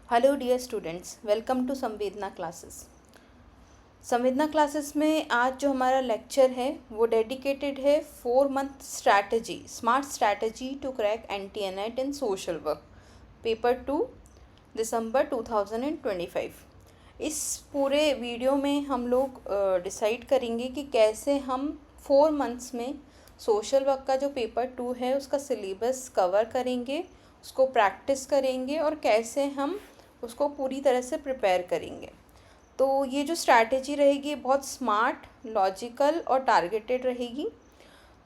Hello dear students, welcome to Samvedna classes. Samvedna classes में आज जो हमारा लेक्चर है वो डेडिकेटेड है 4 month strategy, smart strategy to crack NTA NET in social work, paper 2, December 2025। इस पूरे वीडियो में हम लोग डिसाइड करेंगे कि कैसे हम 4 मंथ्स में सोशल वर्क का जो पेपर 2 है उसका सिलेबस कवर करेंगे, उसको प्रैक्टिस करेंगे और कैसे हम उसको पूरी तरह से प्रिपेयर करेंगे। तो ये जो स्ट्रैटेजी रहेगी बहुत स्मार्ट, लॉजिकल और टारगेटेड रहेगी।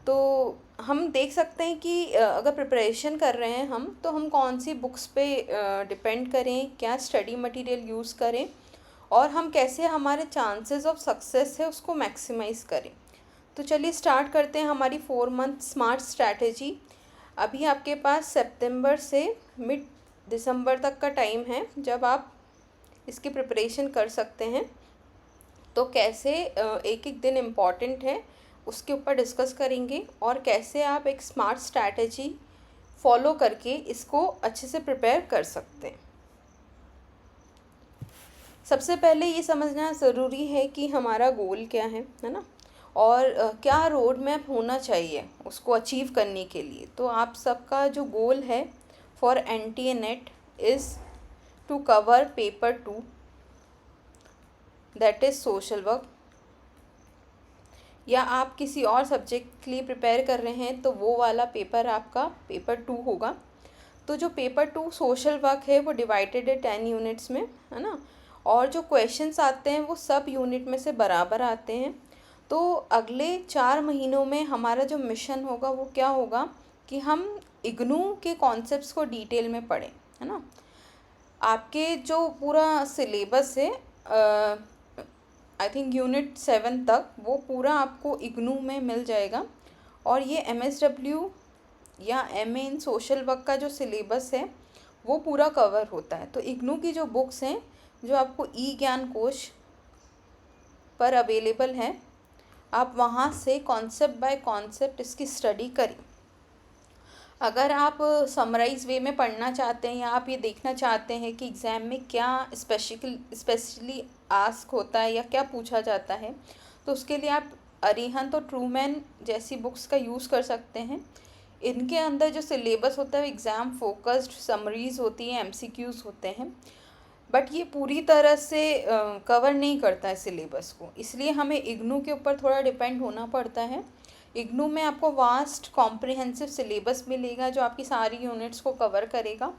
तो हम देख सकते हैं कि अगर प्रिपरेशन कर रहे हैं तो हम कौन सी बुक्स पे डिपेंड करें, क्या स्टडी मटेरियल यूज़ करें और हम कैसे हमारे चांसेस ऑफ सक्सेस है उसको मैक्सिमाइज़ करें। तो चलिए स्टार्ट करते हैं हमारी 4 मंथ स्मार्ट स्ट्रैटेजी। अभी आपके पास सितंबर से मिड दिसंबर तक का टाइम है जब आप इसकी प्रिपरेशन कर सकते हैं। तो कैसे एक एक दिन इम्पॉर्टेंट है उसके ऊपर डिस्कस करेंगे और कैसे आप एक स्मार्ट स्ट्रैटेजी फॉलो करके इसको अच्छे से प्रिपेयर कर सकते हैं। सबसे पहले ये समझना ज़रूरी है कि हमारा गोल क्या है ना, और क्या रोड मैप होना चाहिए उसको अचीव करने के लिए। तो आप सबका जो गोल है for NTA NET is to cover paper 2, that is social work. या आप किसी और सब्जेक्ट के लिए प्रिपेयर कर रहे हैं तो वो वाला पेपर आपका पेपर 2 होगा। तो जो पेपर 2 सोशल वर्क है वो डिवाइडेड है 10 यूनिट्स में, है ना, और जो क्वेश्चंस आते हैं वो सब यूनिट में से बराबर आते हैं। तो अगले 4 महीनों में हमारा जो मिशन होगा वो क्या होगा कि हम इग्नू के कॉन्सेप्ट्स को डिटेल में पढ़ें, है ना। आपके जो पूरा सिलेबस है आई थिंक यूनिट 7 तक वो पूरा आपको इग्नू में मिल जाएगा। और ये MSW या MA इन सोशल वर्क का जो सिलेबस है वो पूरा कवर होता है। तो इग्नू की जो बुक्स हैं जो आपको ई ज्ञान कोश पर अवेलेबल है, आप वहाँ से कॉन्सेप्ट बाय कॉन्सेप्ट इसकी स्टडी करें। अगर आप समराइज वे में पढ़ना चाहते हैं या आप ये देखना चाहते हैं कि एग्ज़ाम में क्या स्पेशली आस्क होता है या क्या पूछा जाता है, तो उसके लिए आप अरिहंत और ट्रूमैन जैसी बुक्स का यूज़ कर सकते हैं। इनके अंदर जो सिलेबस होता है एग्ज़ाम फोकस्ड समरीज होती है, MCQs होते हैं, बट ये पूरी तरह से कवर नहीं करता है सिलेबस को, इसलिए हमें इग्नू के ऊपर थोड़ा डिपेंड होना पड़ता है। इग्नू में आपको वास्ट कॉम्प्रिहेंसिव सिलेबस मिलेगा जो आपकी सारी यूनिट्स को कवर करेगा।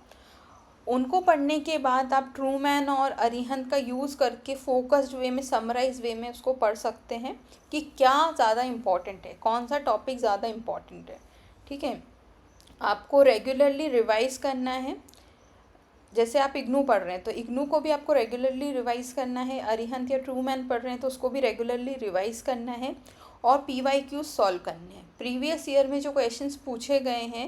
उनको पढ़ने के बाद आप ट्रूमैन और अरिहंत का यूज़ करके फोकस्ड वे में, समराइज वे में उसको पढ़ सकते हैं कि क्या ज़्यादा इम्पॉर्टेंट है, कौन सा टॉपिक ज़्यादा इम्पॉर्टेंट है। ठीक है, आपको रेगुलरली रिवाइज करना है। जैसे आप इग्नू पढ़ रहे हैं तो इग्नू को भी आपको रेगुलरली रिवाइज करना है, अरिहंत या ट्रूमैन पढ़ रहे हैं तो उसको भी रेगुलरली रिवाइज करना है और PYQ सॉल्व करने हैं। प्रीवियस ईयर में जो क्वेश्चंस पूछे गए हैं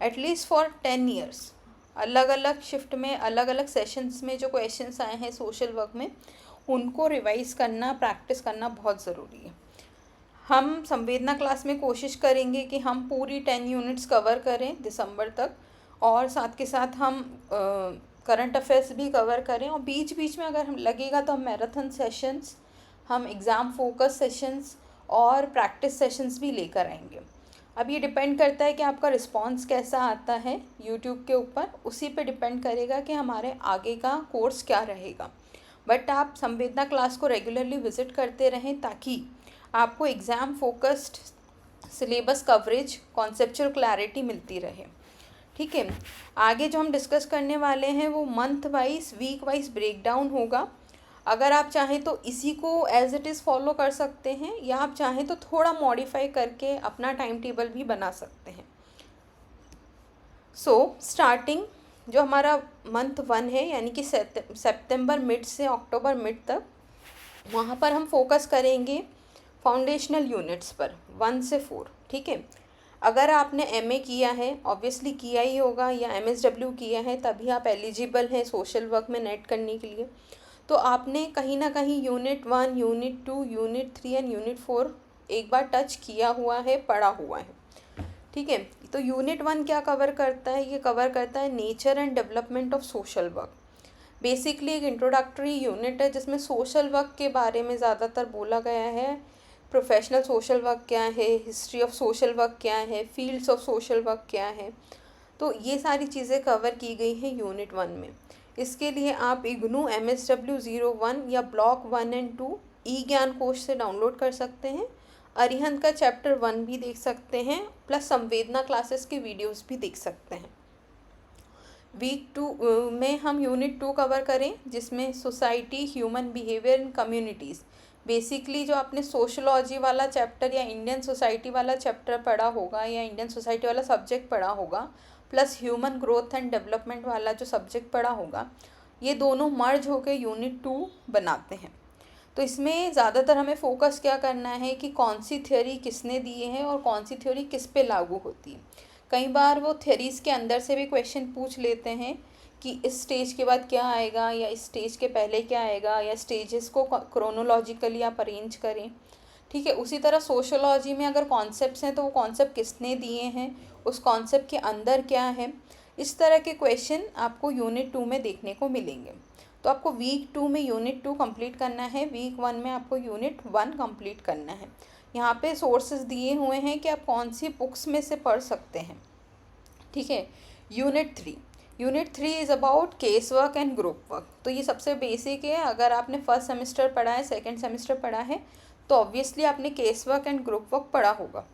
एटलीस्ट फॉर 10 ईयर्स, अलग अलग शिफ्ट में, अलग अलग सेशंस में जो क्वेश्चंस आए हैं सोशल वर्क में, उनको रिवाइज करना, प्रैक्टिस करना बहुत ज़रूरी है। हम संवेदना क्लास में कोशिश करेंगे कि हम पूरी 10 यूनिट्स कवर करें दिसंबर तक, और साथ के साथ हम करंट अफेयर्स भी कवर करें, और बीच बीच में अगर हम लगेगा तो हम मैराथन सेशंस, हम एग्ज़ाम फोकस सेशंस और प्रैक्टिस सेशंस भी लेकर आएंगे। अब ये डिपेंड करता है कि आपका रिस्पांस कैसा आता है यूट्यूब के ऊपर, उसी पे डिपेंड करेगा कि हमारे आगे का कोर्स क्या रहेगा। बट आप संवेदना क्लास को रेगुलरली विज़िट करते रहें ताकि आपको exam focused syllabus coverage, conceptual clarity मिलती रहे। ठीक है, आगे जो हम डिस्कस करने वाले हैं वो month wise, week wise breakdown होगा। अगर आप चाहें तो इसी को एज इट इज़ फॉलो कर सकते हैं, या आप चाहें तो थोड़ा मॉडिफाई करके अपना टाइम टेबल भी बना सकते हैं। स्टार्टिंग जो हमारा मंथ 1 है यानी कि सितंबर मिड से अक्टूबर मिड तक, वहाँ पर हम फोकस करेंगे फाउंडेशनल यूनिट्स पर 1 से 4। ठीक है, अगर आपने MA किया है, ऑब्वियसली किया ही होगा, या MSW किया है, तभी आप एलिजिबल हैं सोशल वर्क में नेट करने के लिए। तो आपने कहीं ना कहीं unit 1, unit 2, unit 3 and unit 4 एक बार टच किया हुआ है, पढ़ा हुआ है। ठीक है, तो यूनिट 1 क्या कवर करता है? ये कवर करता है nature and development of social work. Basically एक इंट्रोडक्टरी यूनिट है जिसमें सोशल वर्क के बारे में ज़्यादातर बोला गया है। प्रोफेशनल सोशल वर्क क्या है, हिस्ट्री ऑफ सोशल वर्क क्या है, फील्ड्स ऑफ सोशल वर्क क्या है, तो ये सारी चीज़ें कवर की गई हैं यूनिट 1 में। इसके लिए आप इग्नू MSW01 या ब्लॉक 1 एंड 2 ई ज्ञान कोश से डाउनलोड कर सकते हैं। अरिहंत का चैप्टर 1 भी देख सकते हैं, प्लस संवेदना क्लासेस की वीडियोस भी देख सकते हैं। वीक 2 में हम यूनिट 2 कवर करें, जिसमें society, human behaviour and communities. Basically जो आपने सोशलॉजी वाला चैप्टर या इंडियन सोसाइटी वाला चैप्टर पढ़ा होगा या इंडियन सोसाइटी वाला सब्जेक्ट पढ़ा होगा, plus human growth and development वाला जो सब्जेक्ट पढ़ा होगा, ये दोनों मर्ज होकर यूनिट 2 बनाते हैं। तो इसमें ज़्यादातर हमें फोकस क्या करना है कि कौन सी थ्योरी किसने दिए हैं और कौन सी थ्योरी किस पे लागू होती है। कई बार वो थ्योरीज़ के अंदर से भी क्वेश्चन पूछ लेते हैं कि इस स्टेज के बाद क्या आएगा या इस स्टेज के पहले क्या आएगा, या स्टेजेस को क्रोनोलॉजिकली आप अरेंज करें। ठीक है, उसी तरह सोशोलॉजी में अगर कॉन्सेप्ट्स हैं तो वो कॉन्सेप्ट किसने दिए हैं, उस कॉन्सेप्ट के अंदर क्या है, इस तरह के क्वेश्चन आपको यूनिट 2 में देखने को मिलेंगे। तो आपको वीक 2 में यूनिट 2 कंप्लीट करना है, वीक 1 में आपको यूनिट 1 कंप्लीट करना है। यहाँ पे सोर्सेज दिए हुए हैं कि आप कौन सी बुक्स में से पढ़ सकते हैं। ठीक है, unit 3 is about case work and group work. तो ये सबसे बेसिक है। अगर आपने फर्स्ट सेमेस्टर पढ़ा है, सेकंड सेमेस्टर पढ़ा है, तो ऑब्वियसली आपने case work and group work पढ़ा होगा।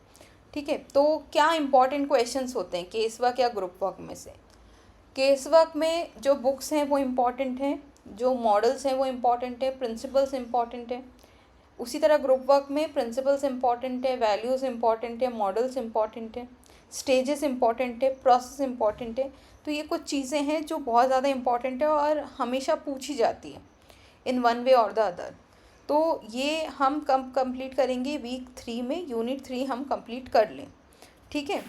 ठीक है, तो क्या इंपॉर्टेंट क्वेश्चंस होते हैं केस वर्क या ग्रुप वर्क में से। केस वर्क में जो बुक्स हैं वो इम्पॉर्टेंट हैं, जो मॉडल्स हैं वो इम्पॉर्टेंट है, प्रिंसिपल्स इम्पॉर्टेंट है। उसी तरह ग्रुप वर्क में प्रिंसिपल्स इम्पॉर्टेंट है, वैल्यूज़ इम्पॉर्टेंट है, मॉडल्स इम्पॉर्टेंट है, स्टेजेस इम्पॉर्टेंट है, प्रोसेस इम्पॉर्टेंट है। तो ये कुछ चीज़ें हैं जो बहुत ज़्यादा इम्पॉर्टेंट है और हमेशा पूछी जाती है इन वन वे और द अदर। तो ये हम कब कंप्लीट करेंगे, वीक 3 में यूनिट 3 हम कंप्लीट कर लें। ठीक है,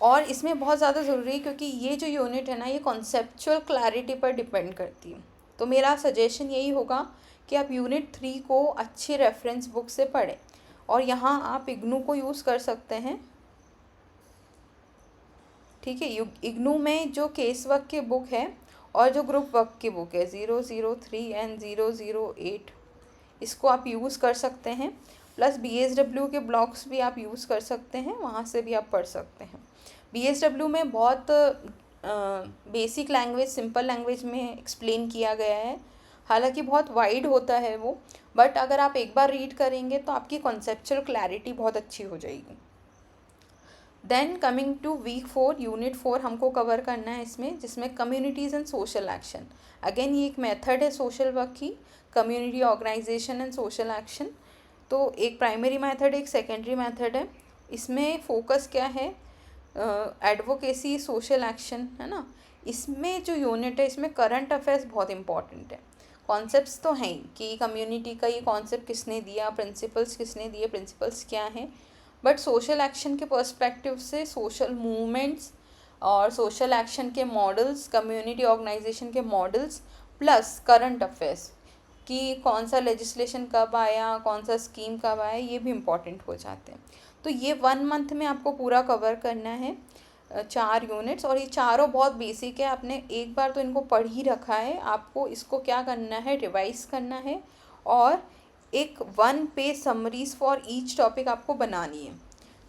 और इसमें बहुत ज़्यादा ज़रूरी है क्योंकि ये जो यूनिट है ना, ये कॉन्सेप्चुअल क्लैरिटी पर डिपेंड करती है। तो मेरा सजेशन यही होगा कि आप यूनिट 3 को अच्छी रेफरेंस बुक से पढ़ें, और यहाँ आप इग्नू को यूज़ कर सकते हैं। ठीक है, इग्नू में जो केस वर्क की बुक है और जो ग्रुप वर्क की बुक है 003 एंड 008, इसको आप यूज़ कर सकते हैं। प्लस BSW के ब्लॉग्स भी आप यूज़ कर सकते हैं, वहाँ से भी आप पढ़ सकते हैं। BSW में बहुत बेसिक लैंग्वेज, सिंपल लैंग्वेज में एक्सप्लेन किया गया है। हालांकि बहुत वाइड होता है वो, बट अगर आप एक बार रीड करेंगे तो आपकी कॉन्सेप्चुअल क्लैरिटी बहुत अच्छी हो जाएगी। Then coming to week 4, unit 4 हमको कवर करना है इसमें, जिसमें communities and social action. Again ये एक मेथड है सोशल वर्क की, community organisation and social action. तो एक प्राइमरी मेथड, एक सेकेंडरी मेथड है। इसमें फोकस क्या है, एडवोकेसी, सोशल एक्शन, है ना। इसमें जो यूनिट है इसमें करंट अफेयर्स बहुत इंपॉर्टेंट है। कॉन्सेप्ट्स तो हैं ही कि कम्युनिटी का ये कॉन्सेप्ट किसने दिया, प्रिंसिपल्स किसने दिए, प्रिंसिपल्स क्या हैं, बट सोशल एक्शन के पर्सपेक्टिव से सोशल मूवमेंट्स और सोशल एक्शन के मॉडल्स, कम्युनिटी ऑर्गेनाइजेशन के मॉडल्स, प्लस करंट अफेयर्स कि कौन सा लेजिस्लेशन कब आया, कौन सा स्कीम कब आया, ये भी इम्पॉर्टेंट हो जाते हैं। तो ये 1 मंथ में आपको पूरा कवर करना है 4 यूनिट्स, और ये चारों बहुत बेसिक है। आपने एक बार तो इनको पढ़ ही रखा है, आपको इसको क्या करना है, रिवाइज करना है, और एक 1 page summaries for each topic आपको बनानी है।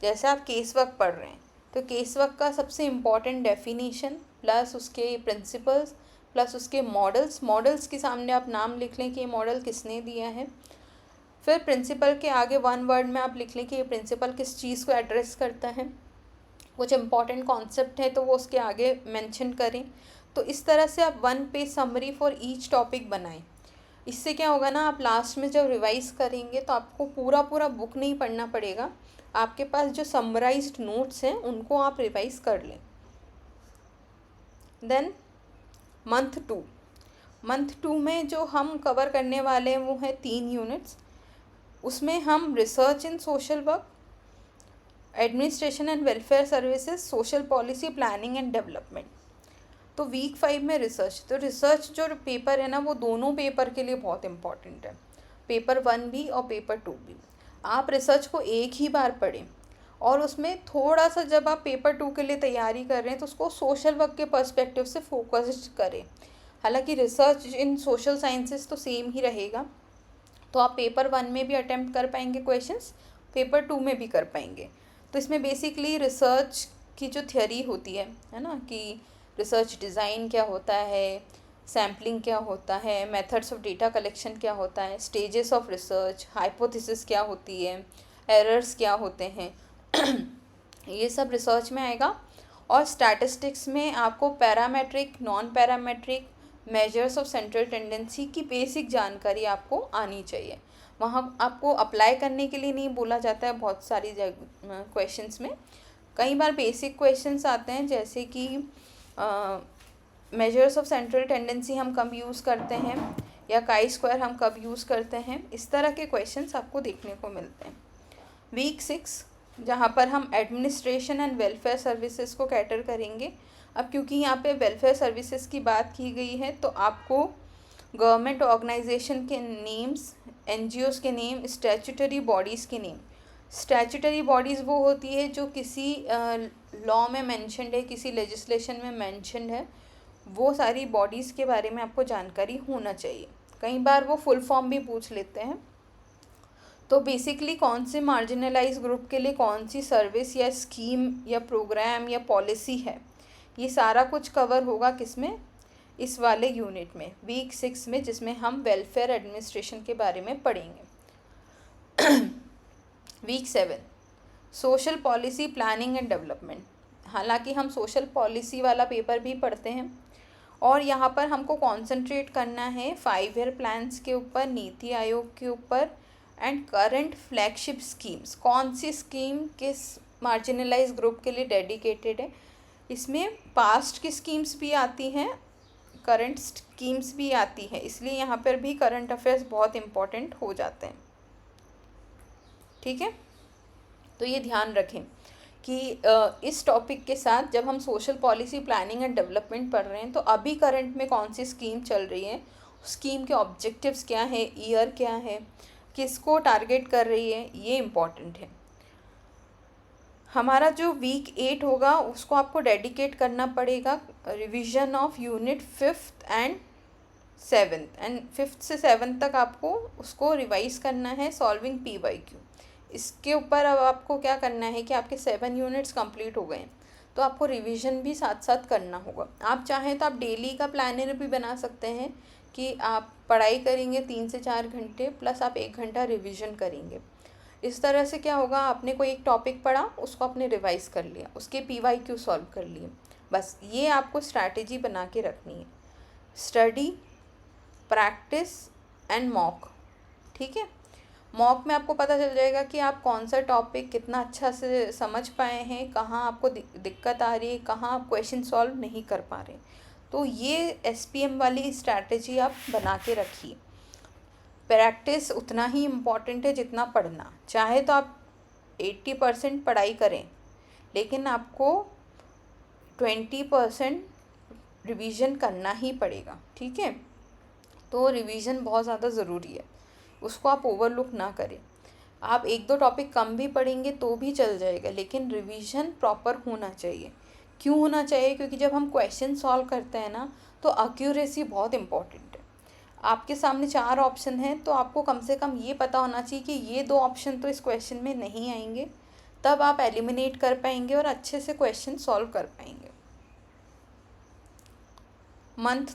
जैसे आप केस वर्क पढ़ रहे हैं तो केस वर्क का सबसे इम्पॉर्टेंट डेफिनेशन, प्लस उसके प्रिंसिपल्स, प्लस उसके मॉडल्स के सामने आप नाम लिख लें कि ये मॉडल किसने दिया है। फिर प्रिंसिपल के आगे 1 वर्ड में आप लिख लें कि ये प्रिंसिपल किस चीज़ को एड्रेस करता है। कुछ इम्पॉर्टेंट कॉन्सेप्ट है तो वो उसके आगे मेंशन करें। तो इस तरह से आप 1 page summary for each topic बनाएं। इससे क्या होगा ना, आप लास्ट में जब रिवाइज करेंगे तो आपको पूरा बुक नहीं पढ़ना पड़ेगा, आपके पास जो समराइज्ड नोट्स हैं उनको आप रिवाइज कर लें। देन मंथ 2 में जो हम कवर करने वाले हैं वो है 3 यूनिट्स। उसमें हम research in social work, administration and welfare services, social policy, planning and development. तो वीक 5 में रिसर्च, तो रिसर्च जो पेपर है ना वो दोनों पेपर के लिए बहुत इंपॉर्टेंट है, पेपर 1 भी और पेपर 2 भी। आप रिसर्च को एक ही बार पढ़ें, और उसमें थोड़ा सा जब आप पेपर 2 के लिए तैयारी कर रहे हैं तो उसको सोशल वर्क के पर्सपेक्टिव से फोकस्ड करें। हालांकि रिसर्च इन सोशल साइंसेस तो सेम ही रहेगा, तो आप पेपर 1 में भी अटेम्प्ट कर पाएंगे क्वेश्चंस, पेपर 2 में भी कर पाएंगे। तो इसमें बेसिकली रिसर्च की जो थ्योरी होती है ना, कि रिसर्च डिज़ाइन क्या होता है, सैम्पलिंग क्या होता है, मेथड्स ऑफ डेटा कलेक्शन क्या होता है, स्टेजेस ऑफ रिसर्च, हाइपोथेसिस क्या होती है, एरर्स क्या होते हैं ये सब रिसर्च में आएगा। और स्टैटिस्टिक्स में आपको parametric, non parametric, measures of central tendency की बेसिक जानकारी आपको आनी चाहिए। वहाँ आपको अप्लाई करने के लिए नहीं बोला जाता है बहुत सारी क्वेश्चंस में, कई बार बेसिक क्वेश्चंस आते हैं, जैसे कि मेजर्स ऑफ सेंट्रल टेंडेंसी हम कब यूज़ करते हैं, या काई स्क्वायर हम कब यूज़ करते हैं, इस तरह के क्वेश्चंस आपको देखने को मिलते हैं। वीक 6 जहाँ पर हम एडमिनिस्ट्रेशन एंड वेलफेयर सर्विसेज को कैटर करेंगे। अब क्योंकि यहाँ पे वेलफेयर सर्विसेज की बात की गई है, तो आपको गवर्नमेंट ऑर्गेनाइजेशन के नेम्स, एनजीओज़ के नेम, स्टैट्यूटरी बॉडीज़ के नेम। स्टैट्यूटरी बॉडीज़ वो होती है जो किसी लॉ में मेंशन्ड है, किसी लेजिस्लेशन में मेंशन्ड है, वो सारी बॉडीज़ के बारे में आपको जानकारी होना चाहिए। कई बार वो फुल फॉर्म भी पूछ लेते हैं। तो बेसिकली कौन से मार्जिनलाइज ग्रुप के लिए कौन सी सर्विस या स्कीम या प्रोग्राम या पॉलिसी है, ये सारा कुछ कवर होगा किसमें, इस वाले यूनिट में, वीक 6 में, जिसमें हम वेलफेयर एडमिनिस्ट्रेशन के बारे में पढ़ेंगे। Week 7 social policy planning and development. हालांकि हम सोशल पॉलिसी वाला पेपर भी पढ़ते हैं, और यहाँ पर हमको कॉन्सेंट्रेट करना है 5 ईयर प्लान्स के ऊपर, नीति आयोग के ऊपर, एंड करंट फ्लैगशिप स्कीम्स। कौन सी स्कीम किस मार्जिनलाइज ग्रुप के लिए डेडिकेटेड है, इसमें पास्ट की स्कीम्स भी आती हैं, करंट स्कीम्स भी आती हैं, इसलिए यहाँ पर भी करंट अफेयर्स बहुत इम्पॉर्टेंट हो जाते हैं। ठीक है, तो ये ध्यान रखें कि इस टॉपिक के साथ जब हम social policy planning and development पढ़ रहे हैं, तो अभी करंट में कौन सी स्कीम चल रही है, स्कीम के ऑब्जेक्टिव्स क्या है, ईयर क्या है, किसको टारगेट कर रही है, ये इम्पॉर्टेंट है। हमारा जो वीक 8 होगा उसको आपको डेडिकेट करना पड़ेगा revision of unit 5th and 7th, and 5th से 7th तक आपको उसको रिवाइज करना है, सॉल्विंग PYQ। इसके ऊपर अब आपको क्या करना है कि आपके 7 यूनिट्स कंप्लीट हो गए हैं, तो आपको रिवीजन भी साथ साथ करना होगा। आप चाहें तो आप डेली का प्लानर भी बना सकते हैं कि आप पढ़ाई करेंगे 3 से 4 घंटे, प्लस आप 1 घंटा रिवीजन करेंगे। इस तरह से क्या होगा, आपने कोई एक टॉपिक पढ़ा, उसको आपने रिवाइज कर लिया, उसके PYQ सॉल्व कर लिए, बस ये आपको स्ट्रैटेजी बना के रखनी है। Study, practice and mock. ठीक है, मॉक में आपको पता चल जाएगा कि आप कौन सा टॉपिक कितना अच्छा से समझ पाए हैं, कहाँ आपको दिक्कत आ रही है, कहाँ आप क्वेश्चन सॉल्व नहीं कर पा रहे। तो ये SPM वाली स्ट्रैटेजी आप बना के रखिए। प्रैक्टिस उतना ही इम्पॉर्टेंट है जितना पढ़ना। चाहे तो आप 80% पढ़ाई करें, लेकिन आपको 20% रिवीजन करना ही पड़ेगा। ठीक है, तो रिवीजन बहुत ज़्यादा ज़रूरी है, उसको आप ओवरलुक ना करें। आप 1-2 टॉपिक कम भी पढ़ेंगे तो भी चल जाएगा, लेकिन रिवीजन प्रॉपर होना चाहिए। क्यों होना चाहिए, क्योंकि जब हम क्वेश्चन सॉल्व करते हैं ना, तो एक्यूरेसी बहुत इम्पॉर्टेंट है। आपके सामने 4 ऑप्शन हैं, तो आपको कम से कम ये पता होना चाहिए कि ये 2 ऑप्शन तो इस क्वेश्चन में नहीं आएंगे, तब आप एलिमिनेट कर पाएंगे और अच्छे से क्वेश्चन सॉल्व कर पाएंगे। मंथ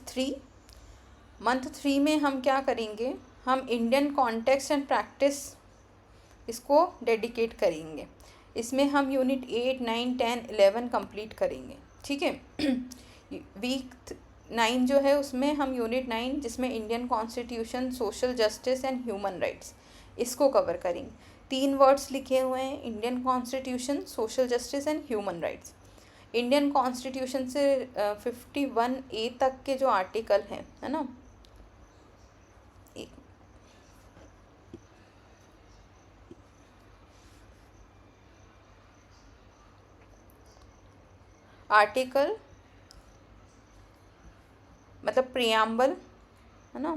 3 में हम क्या करेंगे, हम इंडियन कॉन्टेक्स्ट एंड प्रैक्टिस इसको डेडिकेट करेंगे। इसमें हम यूनिट 8, 9, 10, 11 कंप्लीट करेंगे। ठीक है, वीक 9 जो है उसमें हम यूनिट 9, जिसमें Indian constitution, social justice and human rights, इसको कवर करेंगे। 3 वर्ड्स लिखे हुए हैं, Indian constitution, social justice and human rights. Indian constitution से 51A तक के जो आर्टिकल हैं, है ना, आर्टिकल मतलब प्रियम्बल, है ना,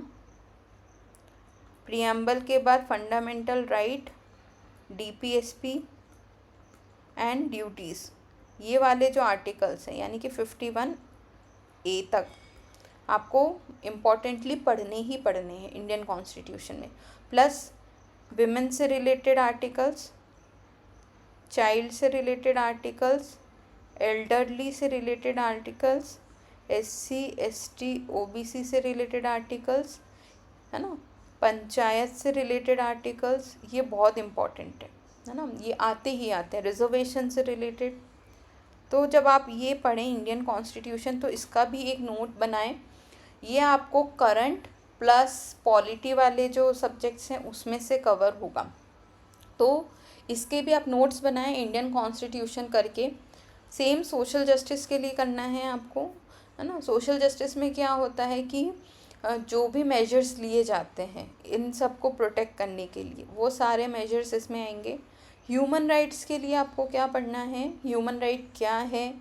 प्रियम्बल के बाद fundamental right, DPSP and duties, ये वाले जो आर्टिकल्स हैं, यानी कि 51A तक। आपको इम्पॉर्टेंटली पढ़ने ही पढ़ने हैं इंडियन कॉन्स्टिट्यूशन में। प्लस विमेन से रिलेटेड आर्टिकल्स, चाइल्ड से रिलेटेड आर्टिकल्स, एल्डरली से related articles, SC ST OBC से रिलेटेड आर्टिकल्स, है ना, पंचायत से रिलेटेड आर्टिकल्स, ये बहुत इम्पॉर्टेंट है ना, ये आते ही आते हैं। रिजर्वेशन से रिलेटेड, तो जब आप ये पढ़ें इंडियन कॉन्स्टिट्यूशन तो इसका भी एक नोट बनाएं। ये आपको करंट प्लस पॉलिटी वाले जो सब्जेक्ट्स हैं उसमें से कवर होगा, तो इसके भी आप नोट्स बनाएं इंडियन कॉन्स्टिट्यूशन करके। सेम सोशल जस्टिस के लिए करना है आपको, है ना। सोशल जस्टिस में क्या होता है कि जो भी मेजर्स लिए जाते हैं इन सब को प्रोटेक्ट करने के लिए, वो सारे मेजर्स इसमें आएंगे। ह्यूमन राइट्स के लिए आपको क्या पढ़ना है, ह्यूमन राइट क्या है,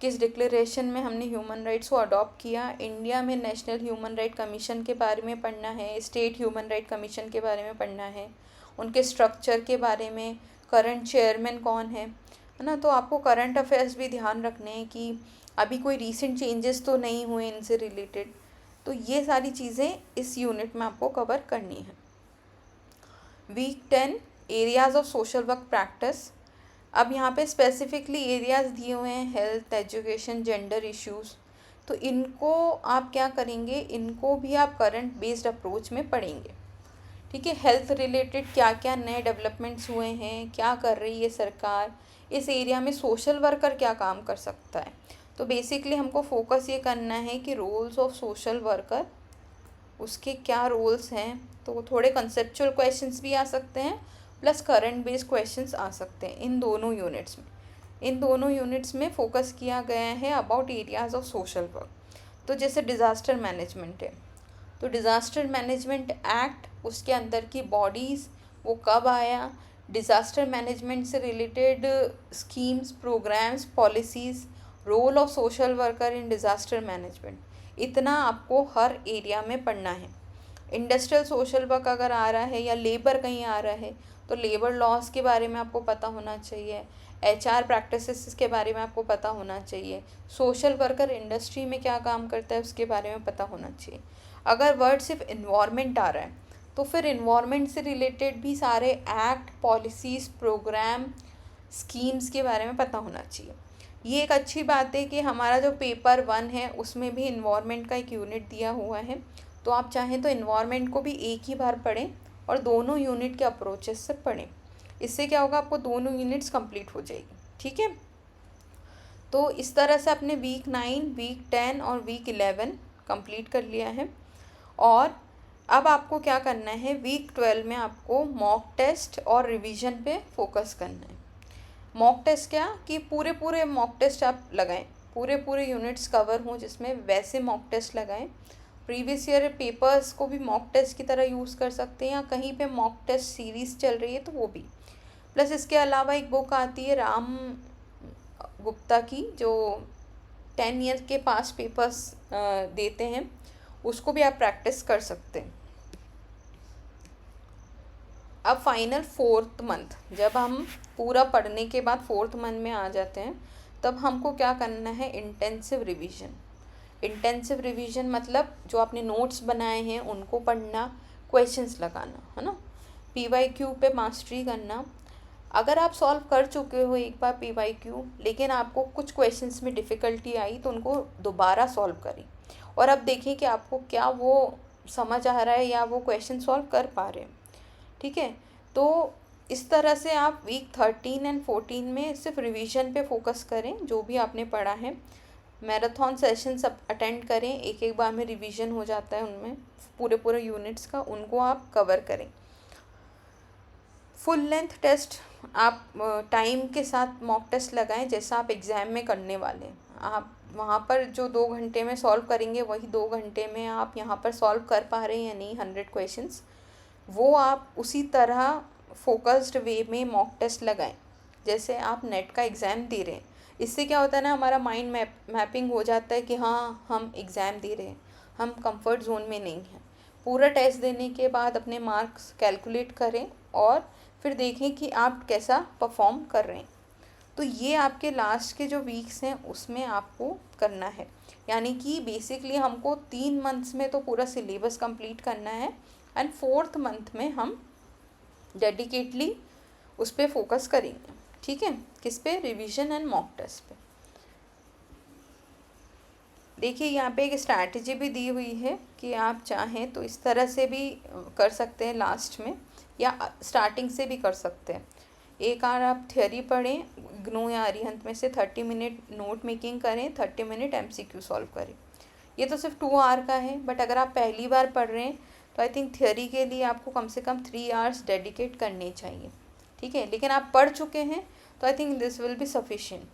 किस डिक्लेरेशन में हमने ह्यूमन राइट्स को अडॉप्ट किया, इंडिया में नेशनल ह्यूमन राइट कमीशन के बारे में पढ़ना है, स्टेट ह्यूमन राइट कमीशन के बारे में पढ़ना है, उनके स्ट्रक्चर के बारे में, करंट चेयरमैन कौन है ना। तो आपको करंट अफेयर्स भी ध्यान रखने हैं कि अभी कोई रीसेंट चेंजेस तो नहीं हुए इनसे रिलेटेड, तो ये सारी चीज़ें इस यूनिट में आपको कवर करनी है। Week 10 areas of social work practice. अब यहाँ पे स्पेसिफिकली एरियाज़ दिए हुए हैं, हेल्थ, एजुकेशन, जेंडर इश्यूज़, तो इनको आप क्या करेंगे, इनको भी आप करंट बेस्ड अप्रोच में पढ़ेंगे, ठीक है। हेल्थ रिलेटेड क्या क्या नए डेवलपमेंट्स हुए हैं, क्या कर रही है सरकार, इस एरिया में सोशल वर्कर क्या काम कर सकता है। तो बेसिकली हमको फोकस ये करना है कि रोल्स ऑफ सोशल वर्कर, उसके क्या रोल्स हैं। तो थोड़े कंसेप्चुअल क्वेश्चंस भी आ सकते हैं प्लस करंट बेस्ड क्वेश्चंस आ सकते हैं इन दोनों यूनिट्स में। इन दोनों यूनिट्स में फोकस किया गया है about areas of social work. तो जैसे डिज़ास्टर मैनेजमेंट है, तो डिज़ास्टर मैनेजमेंट एक्ट, उसके अंदर की बॉडीज़, वो कब आया, डिज़ास्टर मैनेजमेंट से related schemes, programmes, policies, role of social worker in disaster management, इतना आपको हर एरिया में पढ़ना है। इंडस्ट्रियल सोशल वर्क अगर आ रहा है या लेबर कहीं आ रहा है तो लेबर लॉस के बारे में आपको पता होना चाहिए, HR प्रैक्टिसेस के बारे में आपको पता होना चाहिए, सोशल वर्कर इंडस्ट्री में क्या काम करता है उसके बारे में पता होना चाहिए। अगर वर्ड सिर्फ इन्वायरमेंट आ रहा है तो फिर इन्वायरमेंट से रिलेटेड भी सारे एक्ट, पॉलिसीज़, प्रोग्राम, स्कीम्स के बारे में पता होना चाहिए। ये एक अच्छी बात है कि हमारा जो पेपर 1 है उसमें भी इन्वायरमेंट का एक यूनिट दिया हुआ है, तो आप चाहें तो इन्वायरमेंट को भी एक ही बार पढ़ें और दोनों यूनिट के अप्रोचेस से पढ़ें। इससे क्या होगा, आपको दोनों यूनिट्स कंप्लीट हो जाएगी, ठीक है। तो इस तरह से आपने वीक 9, वीक 10 और वीक 11 कंप्लीट कर लिया है। और अब आपको क्या करना है, वीक 12 में आपको मॉक टेस्ट और रिवीजन पे फोकस करना है। मॉक टेस्ट क्या कि पूरे मॉक टेस्ट आप लगाएं, पूरे यूनिट्स कवर हों जिसमें वैसे मॉक टेस्ट लगाएं। प्रीवियस ईयर पेपर्स को भी मॉक टेस्ट की तरह यूज़ कर सकते हैं, या कहीं पे मॉक टेस्ट सीरीज़ चल रही है तो वो भी। प्लस इसके अलावा एक बुक आती है राम गुप्ता की, जो 10 ईयर के पास पेपर्स देते हैं, उसको भी आप प्रैक्टिस कर सकते हैं। अब फाइनल 4th मंथ, जब हम पूरा पढ़ने के बाद 4th मंथ में आ जाते हैं, तब हमको क्या करना है, इंटेंसिव रिवीजन। इंटेंसिव रिवीजन मतलब जो आपने नोट्स बनाए हैं उनको पढ़ना, क्वेश्चंस लगाना, है ना, PYQ पे मास्टरी करना। अगर आप सॉल्व कर चुके हो एक बार PYQ, लेकिन आपको कुछ क्वेश्चंस में डिफ़िकल्टी आई तो उनको दोबारा सॉल्व करें और अब देखें कि आपको क्या वो समझ आ रहा है या वो क्वेश्चन सॉल्व कर पा रहे हैं, ठीक है। तो इस तरह से आप वीक 13 एंड 14 में सिर्फ रिवीजन पे फोकस करें, जो भी आपने पढ़ा है। मैराथन सेशन सब अटेंड करें, एक बार में रिवीजन हो जाता है उनमें पूरे यूनिट्स का, उनको आप कवर करें। फुल लेंथ टेस्ट आप टाइम के साथ मॉक टेस्ट लगाएं जैसा आप एग्ज़ाम में करने वाले हैं। आप वहाँ पर जो 2 घंटे में सॉल्व करेंगे वही 2 घंटे में आप यहाँ पर सॉल्व कर पा रहे हैं या नहीं 100 क्वेश्चंस, वो आप उसी तरह फोकस्ड वे में मॉक टेस्ट लगाएं जैसे आप नेट का एग्ज़ाम दे रहे हैं। इससे क्या होता है ना, हमारा माइंड मैपिंग हो जाता है कि हाँ हम एग्ज़ाम दे रहे हैं, हम कंफर्ट जोन में नहीं हैं। पूरा टेस्ट देने के बाद अपने मार्क्स कैलकुलेट करें और फिर देखें कि आप कैसा परफॉर्म कर रहे हैं। तो ये आपके लास्ट के जो वीक्स हैं उसमें आपको करना है। यानी कि बेसिकली हमको 3 मंथ्स में तो पूरा सिलेबस कंप्लीट करना है एंड 4th मंथ में हम डेडिकेटली उस पर फोकस करेंगे। ठीक है, किस पे? रिवीजन एंड मॉक टेस्ट पे। देखिए यहाँ पे एक स्ट्रैटेजी भी दी हुई है कि आप चाहें तो इस तरह से भी कर सकते हैं लास्ट में, या स्टार्टिंग से भी कर सकते हैं। एक बार आप थ्योरी पढ़ें ग्नो या अरिहंत में से, 30 मिनट नोट मेकिंग करें, 30 मिनट MCQ सॉल्व करें। ये तो सिर्फ 2 आवर का है, बट अगर आप पहली बार पढ़ रहे हैं तो आई थिंक थ्योरी के लिए आपको कम से कम 3 आवर्स डेडिकेट करने चाहिए। ठीक है, लेकिन आप पढ़ चुके हैं तो I think this will be sufficient.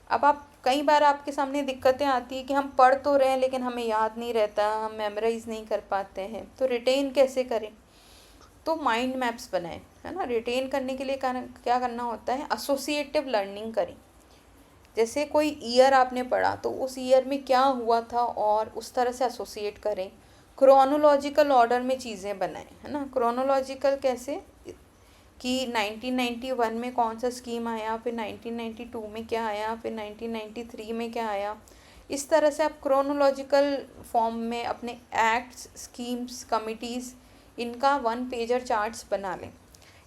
अब आप कई बार आपके सामने दिक्कतें आती है कि हम पढ़ तो रहे हैं लेकिन हमें याद नहीं रहता, हम मेमोराइज नहीं कर पाते हैं, तो रिटेन कैसे करें? तो माइंड मैप्स बनाएं, है ना। रिटेन करने के लिए क्या करना होता है? एसोसिएटिव लर्निंग करें। जैसे कोई ईयर आपने पढ़ा तो उस ईयर में क्या हुआ था और उस तरह से एसोसिएट करें। क्रोनोलॉजिकल ऑर्डर में चीज़ें बनाएं, है ना। क्रोनोलॉजिकल कैसे? कि 1991 में कौन सा स्कीम आया, फिर 1992 में क्या आया, फिर 1993 में क्या आया। इस तरह से आप क्रोनोलॉजिकल फॉर्म में अपने एक्ट्स, स्कीम्स, कमिटीज़, इनका 1 पेजर चार्ट्स बना लें।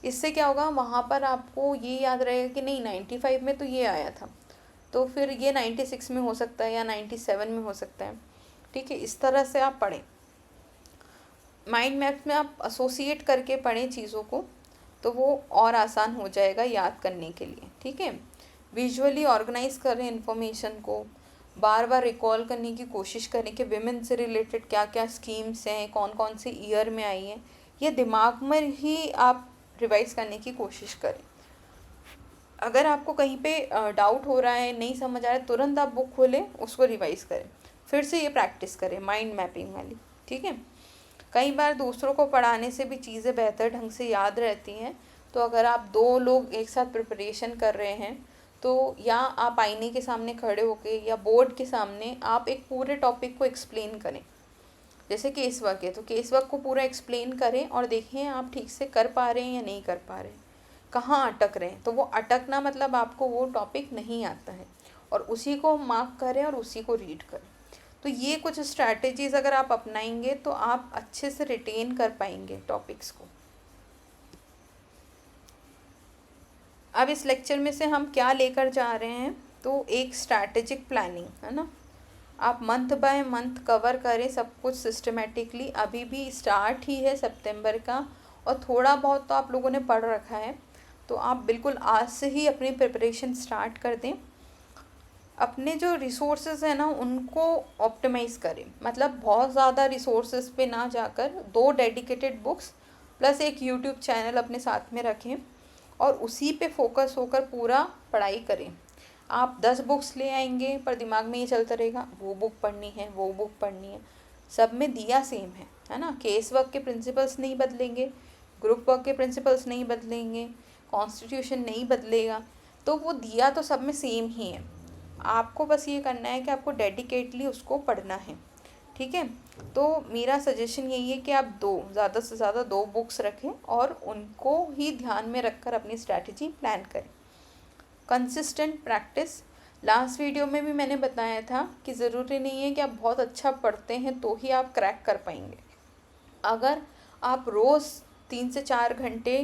इससे क्या होगा, वहाँ पर आपको ये याद रहेगा कि नहीं 95 में तो ये आया था, तो फिर ये 96 में हो सकता है या 97 में हो सकता है। ठीक है, इस तरह से आप पढ़ें। माइंड मैप्स में आप एसोसिएट करके पढ़ें चीज़ों को, तो वो और आसान हो जाएगा याद करने के लिए। ठीक है, विजुअली ऑर्गेनाइज करें इन्फॉर्मेशन को, बार बार रिकॉल करने की कोशिश करें कि विमेन से रिलेटेड क्या क्या स्कीम्स हैं, कौन कौन से ईयर में आई हैं, ये दिमाग में ही आप रिवाइज करने की कोशिश करें। अगर आपको कहीं पे डाउट हो रहा है, नहीं समझ आ रहा है, तुरंत आप बुक खोलें, उसको रिवाइज करें, फिर से ये प्रैक्टिस करें माइंड मैपिंग वाली। ठीक है, कई बार दूसरों को पढ़ाने से भी चीज़ें बेहतर ढंग से याद रहती हैं। तो अगर आप 2 लोग एक साथ प्रिपरेशन कर रहे हैं तो या आप आईने के सामने खड़े होके या बोर्ड के सामने आप एक पूरे टॉपिक को एक्सप्लेन करें। जैसे केस वर्क है तो केस वर्क को पूरा एक्सप्लेन करें और देखें आप ठीक से कर पा रहे हैं या नहीं कर पा रहे हैं, कहाँ अटक रहे हैं। तो वो अटकना मतलब आपको वो टॉपिक नहीं आता है, और उसी को मार्क करें और उसी को रीड करें। तो ये कुछ स्ट्रैटेजीज़ अगर आप अपनाएंगे तो आप अच्छे से रिटेन कर पाएंगे टॉपिक्स को। अब इस लेक्चर में से हम क्या लेकर जा रहे हैं, तो एक स्ट्रैटेजिक प्लानिंग, है ना। आप मंथ बाय मंथ कवर करें सब कुछ सिस्टमेटिकली। अभी भी स्टार्ट ही है सितंबर का, और थोड़ा बहुत तो आप लोगों ने पढ़ रखा है, तो आप बिल्कुल आज से ही अपनी प्रिपरेशन स्टार्ट कर दें। अपने जो रिसोर्सेज हैं ना उनको ऑप्टिमाइज़ करें, मतलब बहुत ज़्यादा रिसोर्सेज पे ना जाकर 2 डेडिकेटेड बुक्स प्लस एक यूट्यूब चैनल अपने साथ में रखें और उसी पे फोकस होकर पूरा पढ़ाई करें। आप 10 बुक्स ले आएंगे पर दिमाग में ये चलता रहेगा वो बुक पढ़नी है, वो बुक पढ़नी है। सब में दिया सेम है ना। केस वर्क के प्रिंसिपल्स नहीं बदलेंगे, ग्रुप वर्क के प्रिंसिपल्स नहीं बदलेंगे, कॉन्स्टिट्यूशन नहीं बदलेगा, तो वो दिया तो सब में सेम ही है। आपको बस ये करना है कि आपको डेडिकेटली उसको पढ़ना है। ठीक है, तो मेरा सजेशन यही है कि आप ज़्यादा से ज़्यादा 2 बुक्स रखें और उनको ही ध्यान में रखकर अपनी स्ट्रैटेजी प्लान करें। कंसिस्टेंट प्रैक्टिस, लास्ट वीडियो में भी मैंने बताया था कि ज़रूरी नहीं है कि आप बहुत अच्छा पढ़ते हैं तो ही आप क्रैक कर पाएंगे। अगर आप रोज़ 3 से 4 घंटे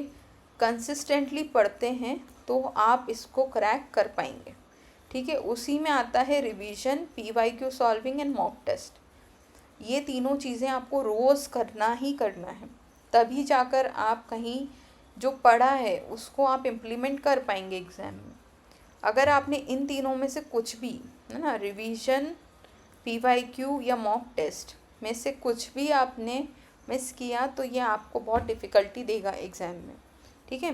कंसिस्टेंटली पढ़ते हैं तो आप इसको क्रैक कर पाएंगे। ठीक है, उसी में आता है revision, PYQ solving and mock test. ये तीनों चीज़ें आपको रोज़ करना ही करना है, तभी जाकर आप कहीं जो पढ़ा है उसको आप इम्प्लीमेंट कर पाएंगे एग्ज़ाम में। अगर आपने इन तीनों में से कुछ भी, है ना, रिवीजन, PYQ या मॉक टेस्ट में से कुछ भी आपने मिस किया तो ये आपको बहुत डिफ़िकल्टी देगा एग्ज़ाम में। ठीक है,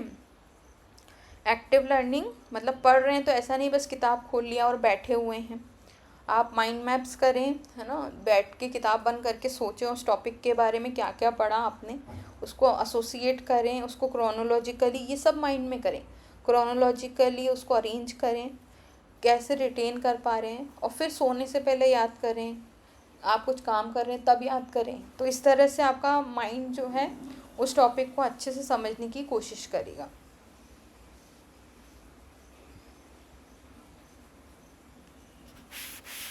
एक्टिव लर्निंग मतलब पढ़ रहे हैं तो ऐसा नहीं बस किताब खोल लिया और बैठे हुए हैं। आप माइंड मैप्स करें, है ना, बैठ के किताब बंद करके सोचें उस टॉपिक के बारे में क्या क्या पढ़ा आपने, उसको एसोसिएट करें, उसको क्रोनोलॉजिकली ये सब माइंड में करें, क्रोनोलॉजिकली उसको अरेंज करें, कैसे रिटेन कर पा रहे हैं, और फिर सोने से पहले याद करें, आप कुछ काम कर रहे हैं तब याद करें। तो इस तरह से आपका माइंड जो है उस टॉपिक को अच्छे से समझने की कोशिश करेगा।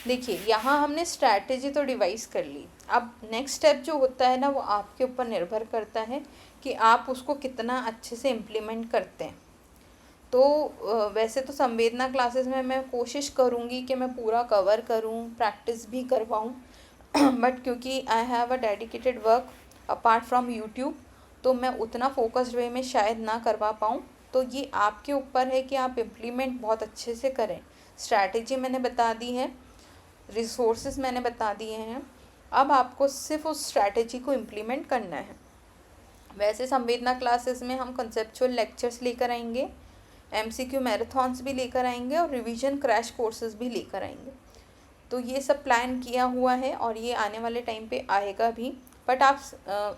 देखिए यहाँ हमने स्ट्रैटेजी तो डिवाइस कर ली। अब नेक्स्ट स्टेप जो होता है ना, वो आपके ऊपर निर्भर करता है कि आप उसको कितना अच्छे से इम्प्लीमेंट करते हैं। तो वैसे तो संवेदना क्लासेस में मैं कोशिश करूँगी कि मैं पूरा कवर करूँ, प्रैक्टिस भी करवाऊँ, बट क्योंकि I have a dedicated work apart from YouTube, तो मैं उतना फोकस्ड वे में शायद ना करवा पाऊँ। तो ये आपके ऊपर है कि आप इम्प्लीमेंट बहुत अच्छे से करें। स्ट्रैटेजी मैंने बता दी है, रिसोर्सेज मैंने बता दिए हैं, अब आपको सिर्फ उस स्ट्रैटेजी को इम्प्लीमेंट करना है। वैसे संवेदना क्लासेस में हम कंसेप्चुअल लेक्चर्स लेकर आएंगे, एमसीक्यू मैराथन्स भी लेकर आएंगे और रिवीजन क्रैश कोर्सेज भी लेकर आएंगे। तो ये सब प्लान किया हुआ है और ये आने वाले टाइम पे आएगा भी। बट आप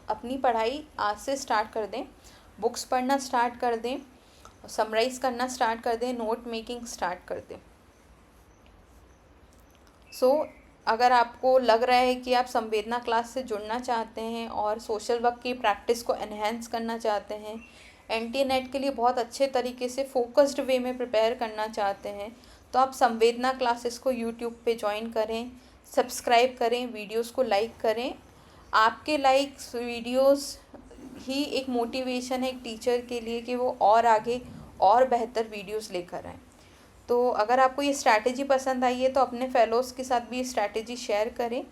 अपनी पढ़ाई आज से स्टार्ट कर दें, बुक्स पढ़ना स्टार्ट कर दें, समराइज़ करना स्टार्ट कर दें, नोट मेकिंग स्टार्ट कर दें। अगर आपको लग रहा है कि आप संवेदना क्लास से जुड़ना चाहते हैं और सोशल वर्क की प्रैक्टिस को एनहेंस करना चाहते हैं, एनटी नेट के लिए बहुत अच्छे तरीके से फोकस्ड वे में प्रिपेयर करना चाहते हैं, तो आप संवेदना क्लासेस को यूट्यूब पे ज्वाइन करें, सब्सक्राइब करें, वीडियोस को लाइक करें। आपके लाइक्स वीडियोस ही एक मोटिवेशन है एक टीचर के लिए कि वो और आगे और बेहतर वीडियोस लेकर आएँ। तो अगर आपको ये स्ट्रैटेजी पसंद आई है तो अपने फेलोज़ के साथ भी ये स्ट्रैटेजी शेयर करें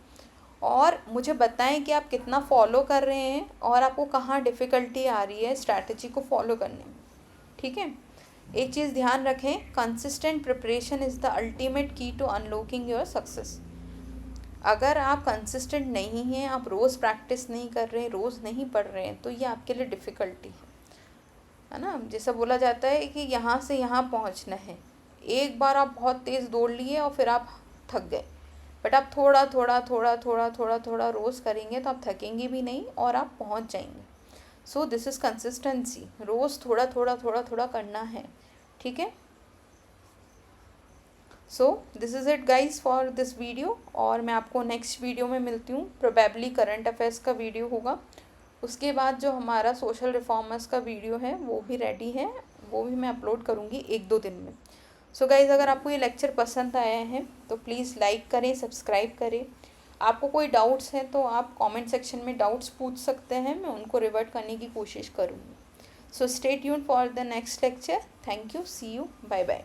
और मुझे बताएं कि आप कितना फॉलो कर रहे हैं और आपको कहाँ डिफ़िकल्टी आ रही है स्ट्रैटेजी को फॉलो करने में। ठीक है, एक चीज़ ध्यान रखें, consistent preparation is the ultimate की टू अनलॉकिंग योर सक्सेस। अगर आप कंसिस्टेंट नहीं हैं, आप रोज़ प्रैक्टिस नहीं कर रहे हैं, रोज़ नहीं पढ़ रहे हैं, तो ये आपके लिए डिफ़िकल्टी है ना। जैसा बोला जाता है कि यहाँ से यहाँ पहुँचना है, एक बार आप बहुत तेज़ दौड़ लिए और फिर आप थक गए, बट आप थोड़ा थोड़ा थोड़ा थोड़ा थोड़ा थोड़ा रोज़ करेंगे तो आप थकेंगे भी नहीं और आप पहुंच जाएंगे। सो दिस इज़ कंसिस्टेंसी, रोज़ थोड़ा थोड़ा थोड़ा थोड़ा करना है। ठीक है, so this is it guys for this video, और मैं आपको नेक्स्ट वीडियो में मिलती हूँ। प्रोबेबली करंट अफेयर्स का वीडियो होगा, उसके बाद जो हमारा सोशल रिफॉर्मर्स का वीडियो है वो भी रेडी है, वो भी मैं अपलोड करूँगी 1-2 दिन में। सो गाइज़, अगर आपको ये लेक्चर पसंद आया है तो प्लीज़ लाइक करें, सब्सक्राइब करें। आपको कोई डाउट्स हैं तो आप कमेंट सेक्शन में डाउट्स पूछ सकते हैं, मैं उनको रिवर्ट करने की कोशिश करूँगी। So stay tuned for the next lecture. Thank you, see you, bye bye.